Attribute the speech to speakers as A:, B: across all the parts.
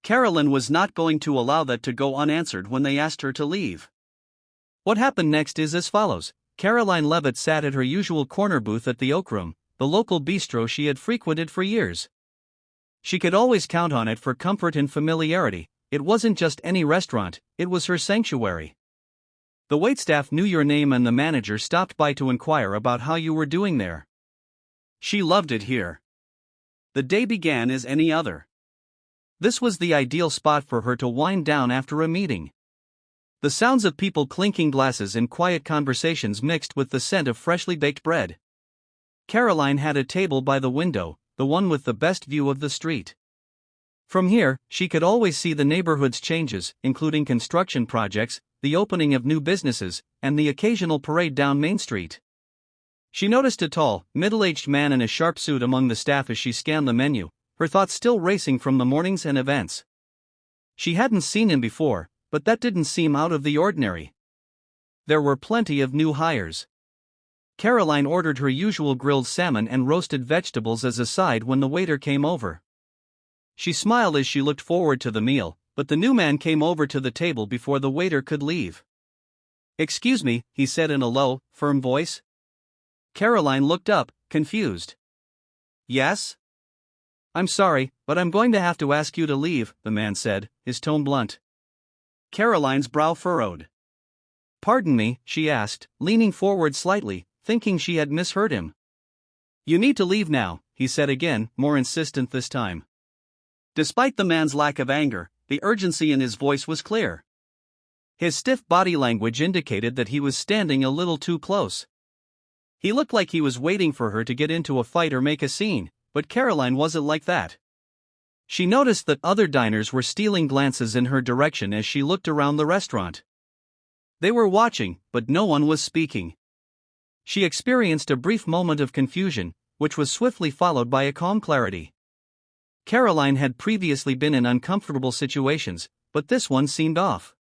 A: Karoline was not going to allow that to go unanswered when they asked her to leave. What happened next is as follows. Karoline Leavitt sat at her usual corner booth at the Oak Room, the local bistro she had frequented for years. She could always count on it for comfort and familiarity. It wasn't just any restaurant, it was her sanctuary. The waitstaff knew your name and the manager stopped by to inquire about how you were doing there. She loved it here. The day began as any other. This was the ideal spot for her to wind down after a meeting. The sounds of people clinking glasses and quiet conversations mixed with the scent of freshly baked bread. Karoline had a table by the window, the one with the best view of the street. From here, she could always see the neighborhood's changes, including construction projects, the opening of new businesses, and the occasional parade down Main Street. She noticed a tall, middle-aged man in a sharp suit among the staff as she scanned the menu, her thoughts still racing from the mornings and events. She hadn't seen him before, but that didn't seem out of the ordinary. There were plenty of new hires. Karoline ordered her usual grilled salmon and roasted vegetables as a side when the waiter came over. She smiled as she looked forward to the meal, but the new man came over to the table before the waiter could leave. "Excuse me," he said in a low, firm voice. Karoline looked up, confused. "Yes?" "I'm sorry, but I'm going to have to ask you to leave," the man said, his tone blunt. Karoline's brow furrowed. "Pardon me," she asked, leaning forward slightly, thinking she had misheard him. "You need to leave now," he said again, more insistent this time. Despite the man's lack of anger, the urgency in his voice was clear. His stiff body language indicated that he was standing a little too close. He looked like he was waiting for her to get into a fight or make a scene, but Karoline wasn't like that. She noticed that other diners were stealing glances in her direction as she looked around the restaurant. They were watching, but no one was speaking. She experienced a brief moment of confusion, which was swiftly followed by a calm clarity. Karoline had previously been in uncomfortable situations, but this one seemed off.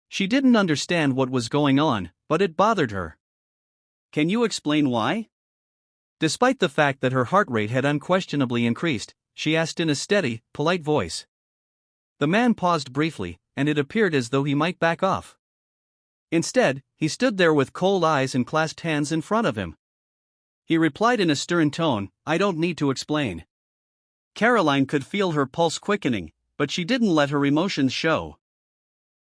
A: She didn't understand what was going on, but it bothered her. "Can you explain why?" Despite the fact that her heart rate had unquestionably increased, she asked in a steady, polite voice. The man paused briefly, and it appeared as though he might back off. Instead, he stood there with cold eyes and clasped hands in front of him. He replied in a stern tone, "I don't need to explain." Karoline could feel her pulse quickening, but she didn't let her emotions show.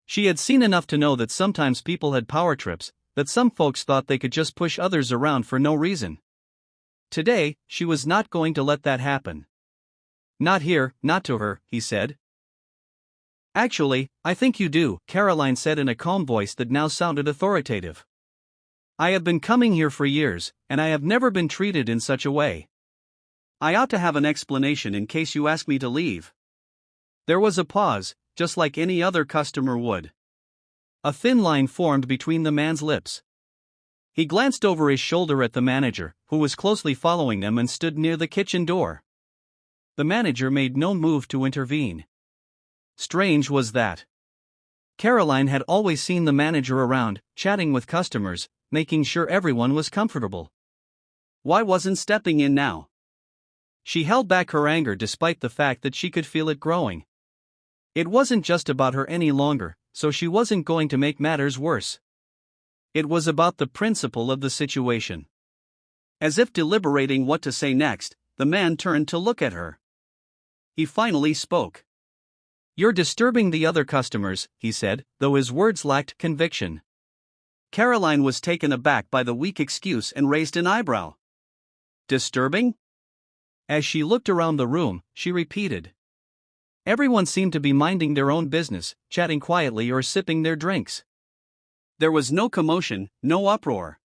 A: She had seen enough to know that sometimes people had power trips, that some folks thought they could just push others around for no reason. Today, she was not going to let that happen. "Not here, not to her," he said. "Actually, I think you do," Karoline said in a calm voice that now sounded authoritative. "I have been coming here for years, and I have never been treated in such a way. I ought to have an explanation in case you ask me to leave." There was a pause, just like any other customer would. A thin line formed between the man's lips. He glanced over his shoulder at the manager, who was closely following them and stood near the kitchen door. The manager made no move to intervene. Strange was that. Karoline had always seen the manager around, chatting with customers, making sure everyone was comfortable. Why wasn't stepping in now? She held back her anger despite the fact that she could feel it growing. It wasn't just about her any longer, so she wasn't going to make matters worse. It was about the principle of the situation. As if deliberating what to say next, the man turned to look at her. He finally spoke. "You're disturbing the other customers," he said, though his words lacked conviction. Karoline was taken aback by the weak excuse and raised an eyebrow. "Disturbing?" As she looked around the room, she repeated. Everyone seemed to be minding their own business, chatting quietly or sipping their drinks. There was no commotion, no uproar.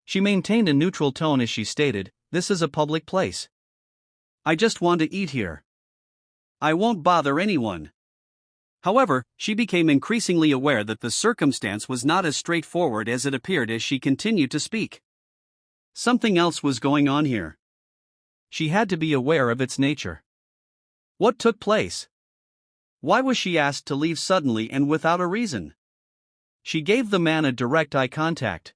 A: She maintained a neutral tone as she stated, "This is a public place. I just want to eat here. I won't bother anyone." However, she became increasingly aware that the circumstance was not as straightforward as it appeared as she continued to speak. Something else was going on here. She had to be aware of its nature. What took place? Why was she asked to leave suddenly and without a reason? She gave the man a direct eye contact.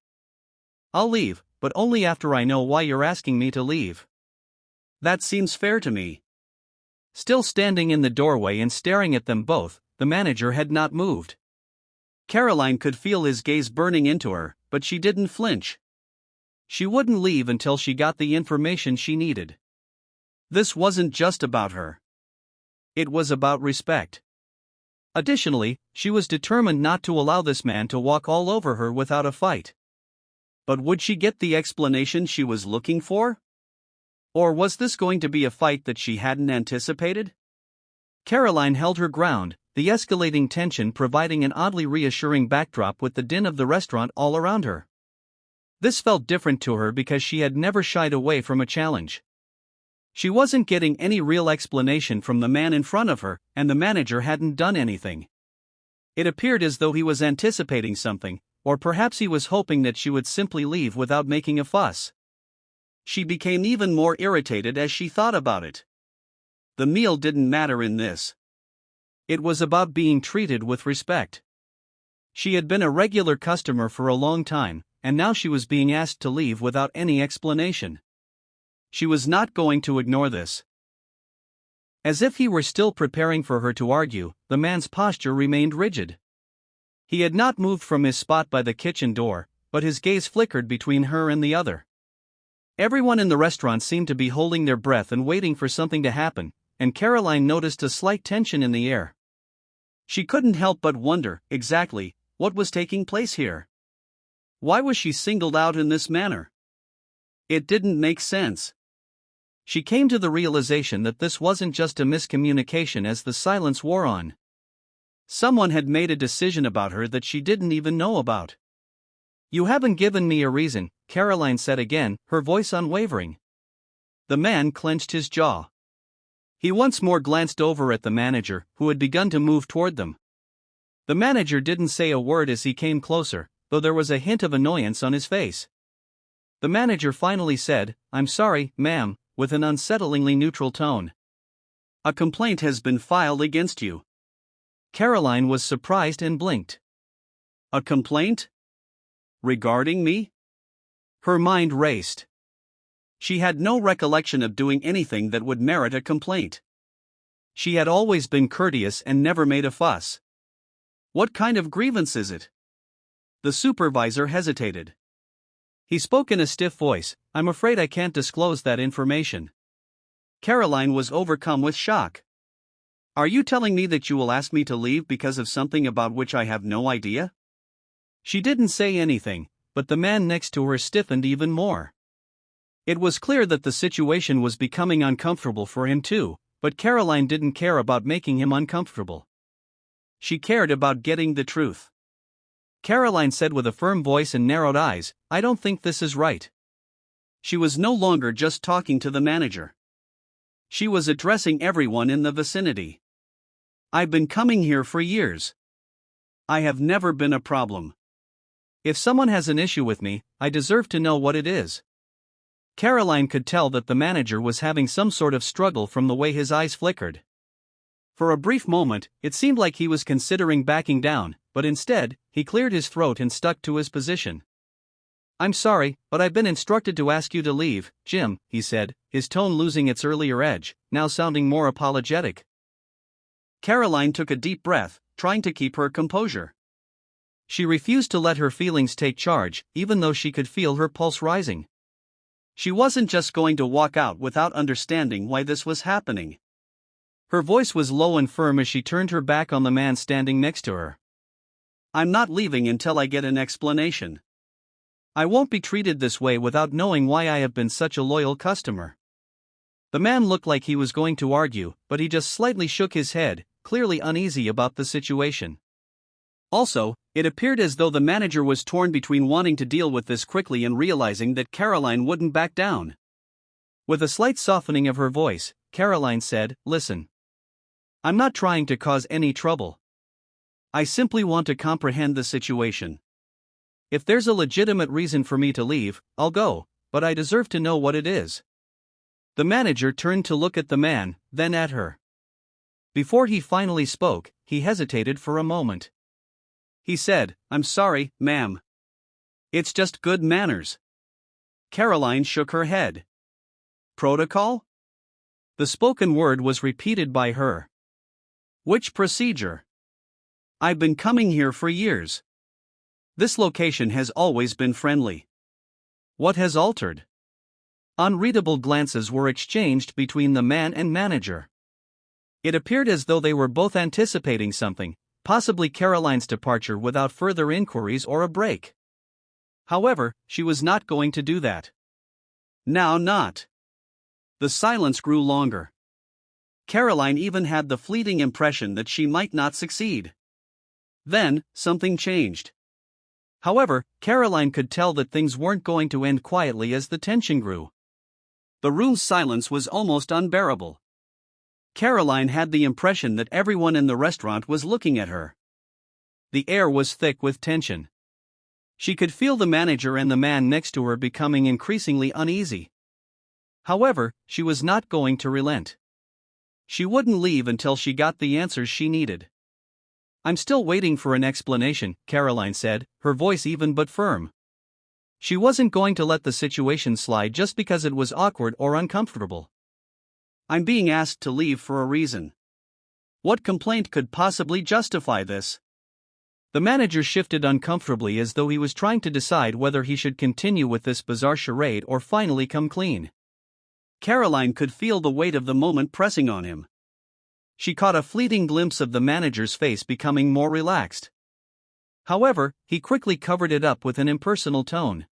A: "I'll leave, but only after I know why you're asking me to leave." "That seems fair to me." Still standing in the doorway and staring at them both, the manager had not moved. Karoline could feel his gaze burning into her, but she didn't flinch. She wouldn't leave until she got the information she needed. This wasn't just about her. It was about respect. Additionally, she was determined not to allow this man to walk all over her without a fight. But would she get the explanation she was looking for? Or was this going to be a fight that she hadn't anticipated? Karoline held her ground, the escalating tension providing an oddly reassuring backdrop with the din of the restaurant all around her. This felt different to her because she had never shied away from a challenge. She wasn't getting any real explanation from the man in front of her, and the manager hadn't done anything. It appeared as though he was anticipating something, or perhaps he was hoping that she would simply leave without making a fuss. She became even more irritated as she thought about it. The meal didn't matter in this. It was about being treated with respect. She had been a regular customer for a long time, and now she was being asked to leave without any explanation. She was not going to ignore this. As if he were still preparing for her to argue, the man's posture remained rigid. He had not moved from his spot by the kitchen door, but his gaze flickered between her and the other. Everyone in the restaurant seemed to be holding their breath and waiting for something to happen, and Karoline noticed a slight tension in the air. She couldn't help but wonder, exactly, what was taking place here. Why was she singled out in this manner? It didn't make sense. She came to the realization that this wasn't just a miscommunication as the silence wore on. Someone had made a decision about her that she didn't even know about. "You haven't given me a reason," Karoline said again, her voice unwavering. The man clenched his jaw. He once more glanced over at the manager, who had begun to move toward them. The manager didn't say a word as he came closer, though there was a hint of annoyance on his face. The manager finally said, "I'm sorry, ma'am," with an unsettlingly neutral tone. "A complaint has been filed against you." Karoline was surprised and blinked. "A complaint? Regarding me?" Her mind raced. She had no recollection of doing anything that would merit a complaint. She had always been courteous and never made a fuss. "What kind of grievance is it?" The supervisor hesitated. He spoke in a stiff voice, "I'm afraid I can't disclose that information." Karoline was overcome with shock. "Are you telling me that you will ask me to leave because of something about which I have no idea?" She didn't say anything, but the man next to her stiffened even more. It was clear that the situation was becoming uncomfortable for him too, but Karoline didn't care about making him uncomfortable. She cared about getting the truth. Karoline said with a firm voice and narrowed eyes, "I don't think this is right." She was no longer just talking to the manager. She was addressing everyone in the vicinity. "I've been coming here for years. I have never been a problem. If someone has an issue with me, I deserve to know what it is." Karoline could tell that the manager was having some sort of struggle from the way his eyes flickered. For a brief moment, it seemed like he was considering backing down, but instead, he cleared his throat and stuck to his position. "I'm sorry, but I've been instructed to ask you to leave, Jim," he said, his tone losing its earlier edge, now sounding more apologetic. Karoline took a deep breath, trying to keep her composure. She refused to let her feelings take charge, even though she could feel her pulse rising. She wasn't just going to walk out without understanding why this was happening. Her voice was low and firm as she turned her back on the man standing next to her. "I'm not leaving until I get an explanation. I won't be treated this way without knowing why I have been such a loyal customer." The man looked like he was going to argue, but he just slightly shook his head, clearly uneasy about the situation. Also, it appeared as though the manager was torn between wanting to deal with this quickly and realizing that Karoline wouldn't back down. With a slight softening of her voice, Karoline said, "Listen. I'm not trying to cause any trouble. I simply want to comprehend the situation. If there's a legitimate reason for me to leave, I'll go, but I deserve to know what it is." The manager turned to look at the man, then at her. Before he finally spoke, he hesitated for a moment. He said, "I'm sorry, ma'am. It's just good manners." Karoline shook her head. "Protocol?" The spoken word was repeated by her. Which procedure? I've been coming here for years. This location has always been friendly. What has altered? Unreadable glances were exchanged between the man and manager. It appeared as though they were both anticipating something, possibly Karoline's departure without further inquiries or a break. However, she was not going to do that. Now not. The silence grew longer. Karoline even had the fleeting impression that she might not succeed. Then, something changed. However, Karoline could tell that things weren't going to end quietly as the tension grew. The room's silence was almost unbearable. Karoline had the impression that everyone in the restaurant was looking at her. The air was thick with tension. She could feel the manager and the man next to her becoming increasingly uneasy. However, she was not going to relent. She wouldn't leave until she got the answers she needed. I'm still waiting for an explanation, Karoline said, her voice even but firm. She wasn't going to let the situation slide just because it was awkward or uncomfortable. I'm being asked to leave for a reason. What complaint could possibly justify this? The manager shifted uncomfortably as though he was trying to decide whether he should continue with this bizarre charade or finally come clean. Karoline could feel the weight of the moment pressing on him. She caught a fleeting glimpse of the manager's face becoming more relaxed. However, he quickly covered it up with an impersonal tone.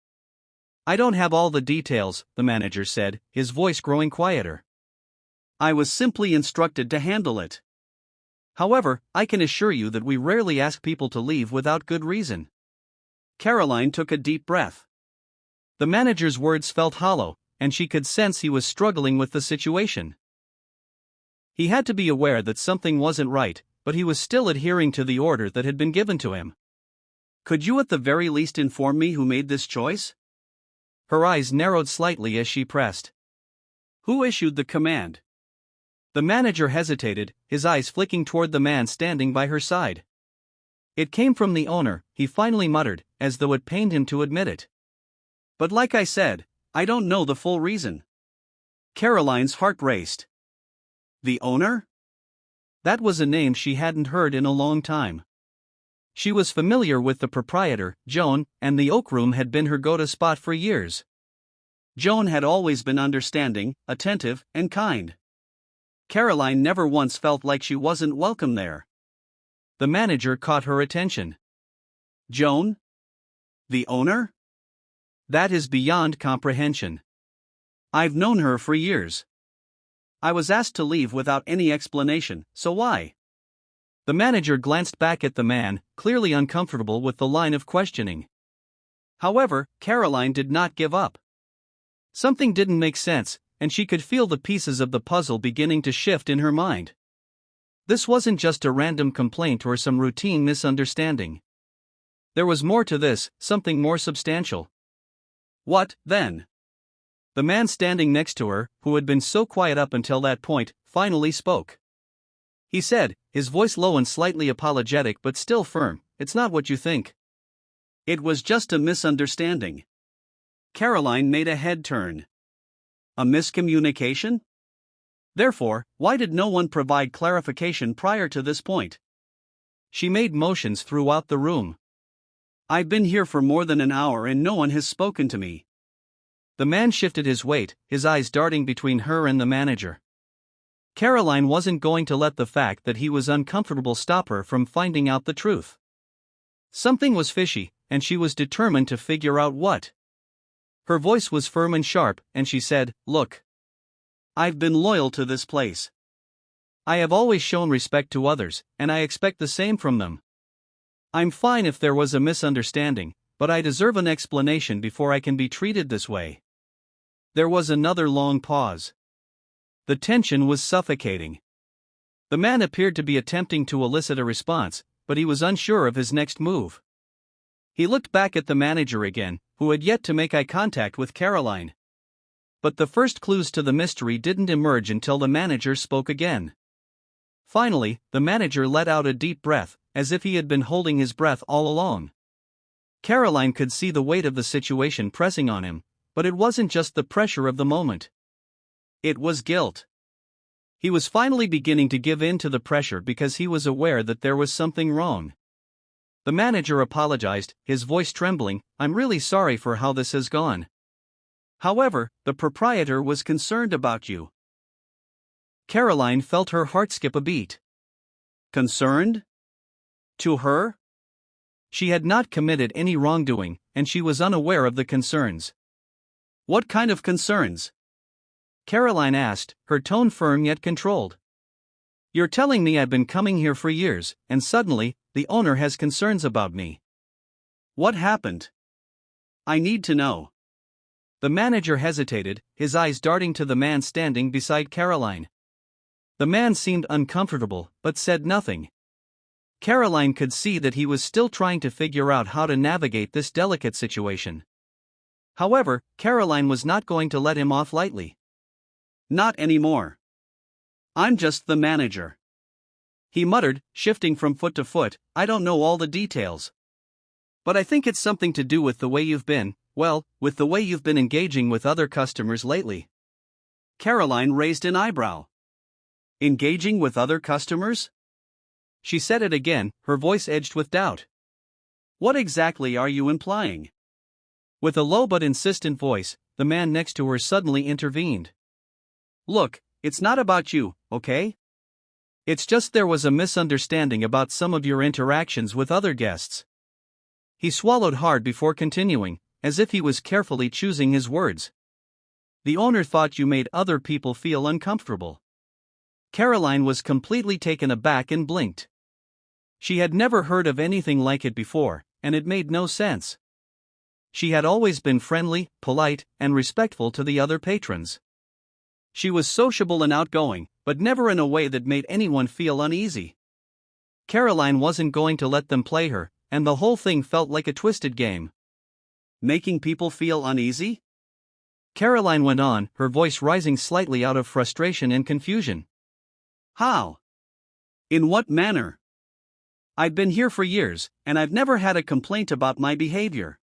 A: I don't have all the details, the manager said, his voice growing quieter. I was simply instructed to handle it. However, I can assure you that we rarely ask people to leave without good reason. Karoline took a deep breath. The manager's words felt hollow, and she could sense he was struggling with the situation. He had to be aware that something wasn't right, but he was still adhering to the order that had been given to him. Could you at the very least inform me who made this choice? Her eyes narrowed slightly as she pressed. Who issued the command? The manager hesitated, his eyes flicking toward the man standing by her side. It came from the owner, he finally muttered, as though it pained him to admit it. But like I said, I don't know the full reason. Karoline's heart raced. The owner? That was a name she hadn't heard in a long time. She was familiar with the proprietor, Joan, and the Oak Room had been her go-to spot for years. Joan had always been understanding, attentive, and kind. Karoline never once felt like she wasn't welcome there. The manager caught her attention. Joan? The owner? That is beyond comprehension. I've known her for years. I was asked to leave without any explanation, so why? The manager glanced back at the man, clearly uncomfortable with the line of questioning. However, Karoline did not give up. Something didn't make sense, and she could feel the pieces of the puzzle beginning to shift in her mind. This wasn't just a random complaint or some routine misunderstanding. There was more to this, something more substantial. What, then? The man standing next to her, who had been so quiet up until that point, finally spoke. He said, his voice low and slightly apologetic but still firm, "It's not what you think. It was just a misunderstanding." Karoline made a head turn. A miscommunication? Therefore, why did no one provide clarification prior to this point? She made motions throughout the room. I've been here for more than an hour and no one has spoken to me. The man shifted his weight, his eyes darting between her and the manager. Karoline wasn't going to let the fact that he was uncomfortable stop her from finding out the truth. Something was fishy, and she was determined to figure out what. Her voice was firm and sharp, and she said, "Look. I've been loyal to this place. I have always shown respect to others, and I expect the same from them. I'm fine if there was a misunderstanding, but I deserve an explanation before I can be treated this way." There was another long pause. The tension was suffocating. The man appeared to be attempting to elicit a response, but he was unsure of his next move. He looked back at the manager again, who had yet to make eye contact with Karoline. But the first clues to the mystery didn't emerge until the manager spoke again. Finally, the manager let out a deep breath, as if he had been holding his breath all along. Karoline could see the weight of the situation pressing on him, but it wasn't just the pressure of the moment. It was guilt. He was finally beginning to give in to the pressure because he was aware that there was something wrong. The manager apologized, his voice trembling. "I'm really sorry for how this has gone. However, the proprietor was concerned about you." Karoline felt her heart skip a beat. Concerned? To her? She had not committed any wrongdoing, and she was unaware of the concerns. What kind of concerns? Karoline asked, her tone firm yet controlled. You're telling me I've been coming here for years, and suddenly, the owner has concerns about me. What happened? I need to know. The manager hesitated, his eyes darting to the man standing beside Karoline. The man seemed uncomfortable, but said nothing. Karoline could see that he was still trying to figure out how to navigate this delicate situation. However, Karoline was not going to let him off lightly. Not anymore. I'm just the manager. He muttered, shifting from foot to foot. I don't know all the details. But I think it's something to do with the way you've been, with the way you've been engaging with other customers lately. Karoline raised an eyebrow. Engaging with other customers? She said it again, her voice edged with doubt. What exactly are you implying? With a low but insistent voice, the man next to her suddenly intervened. Look, it's not about you, okay? It's just there was a misunderstanding about some of your interactions with other guests. He swallowed hard before continuing, as if he was carefully choosing his words. The owner thought you made other people feel uncomfortable. Karoline was completely taken aback and blinked. She had never heard of anything like it before, and it made no sense. She had always been friendly, polite, and respectful to the other patrons. She was sociable and outgoing, but never in a way that made anyone feel uneasy. Karoline wasn't going to let them play her, and the whole thing felt like a twisted game. Making people feel uneasy? Karoline went on, her voice rising slightly out of frustration and confusion. How? In what manner? I've been here for years, and I've never had a complaint about my behavior.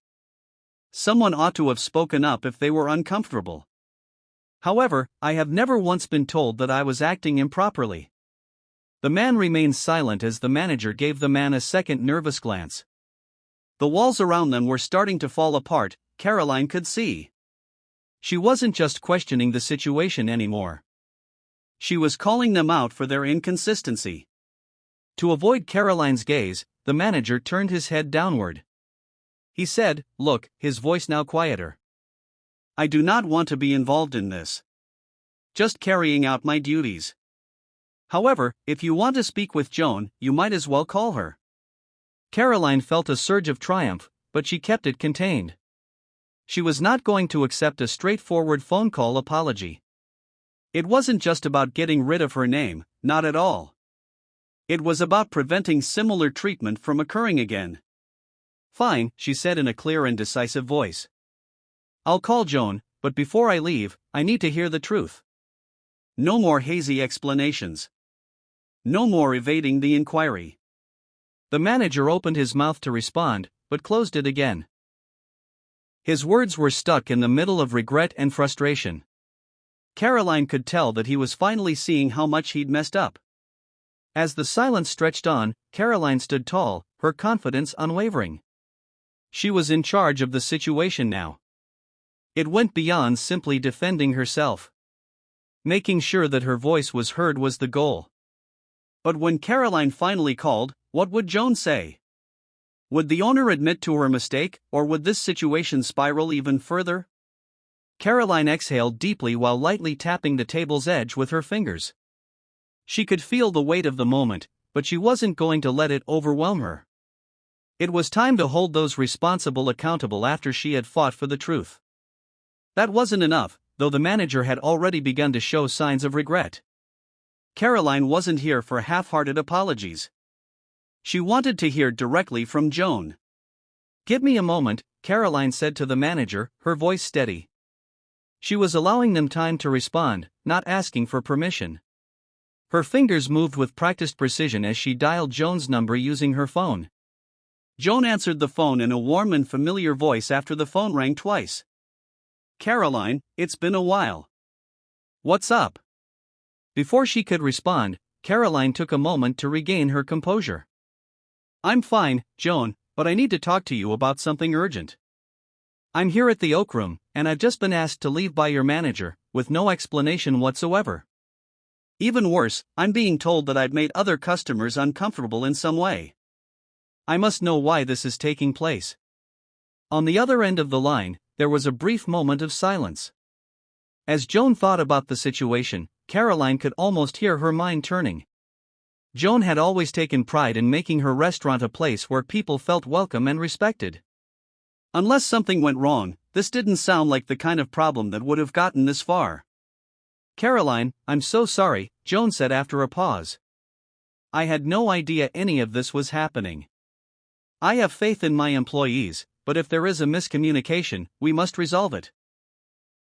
A: Someone ought to have spoken up if they were uncomfortable. However, I have never once been told that I was acting improperly. The man remained silent as the manager gave the man a second nervous glance. The walls around them were starting to fall apart, Karoline could see. She wasn't just questioning the situation anymore. She was calling them out for their inconsistency. To avoid Karoline's gaze, the manager turned his head downward. He said, Look, his voice now quieter. I do not want to be involved in this. Just carrying out my duties. However, if you want to speak with Joan, you might as well call her. Karoline felt a surge of triumph, but she kept it contained. She was not going to accept a straightforward phone call apology. It wasn't just about getting rid of her name, not at all. It was about preventing similar treatment from occurring again. Fine, she said in a clear and decisive voice. I'll call Joan, but before I leave, I need to hear the truth. No more hazy explanations. No more evading the inquiry. The manager opened his mouth to respond, but closed it again. His words were stuck in the middle of regret and frustration. Karoline could tell that he was finally seeing how much he'd messed up. As the silence stretched on, Karoline stood tall, her confidence unwavering. She was in charge of the situation now. It went beyond simply defending herself. Making sure that her voice was heard was the goal. But when Karoline finally called, what would Joan say? Would the owner admit to her mistake, or would this situation spiral even further? Karoline exhaled deeply while lightly tapping the table's edge with her fingers. She could feel the weight of the moment, but she wasn't going to let it overwhelm her. It was time to hold those responsible accountable after she had fought for the truth. That wasn't enough, though the manager had already begun to show signs of regret. Karoline wasn't here for half-hearted apologies. She wanted to hear directly from Joan. Give me a moment, Karoline said to the manager, her voice steady. She was allowing them time to respond, not asking for permission. Her fingers moved with practiced precision as she dialed Joan's number using her phone. Joan answered the phone in a warm and familiar voice after the phone rang twice. Karoline, it's been a while. What's up? Before she could respond, Karoline took a moment to regain her composure. I'm fine, Joan, but I need to talk to you about something urgent. I'm here at the Oak Room, and I've just been asked to leave by your manager, with no explanation whatsoever. Even worse, I'm being told that I've made other customers uncomfortable in some way. I must know why this is taking place. On the other end of the line, there was a brief moment of silence. As Joan thought about the situation, Karoline could almost hear her mind turning. Joan had always taken pride in making her restaurant a place where people felt welcome and respected. Unless something went wrong, this didn't sound like the kind of problem that would have gotten this far. Karoline, I'm so sorry, Joan said after a pause. I had no idea any of this was happening. I have faith in my employees, but if there is a miscommunication, we must resolve it.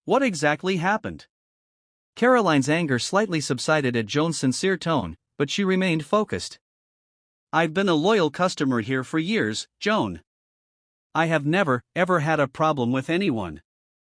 A: What exactly happened? Karoline's anger slightly subsided at Joan's sincere tone, but she remained focused. I've been a loyal customer here for years, Joan. I have never, ever had a problem with anyone.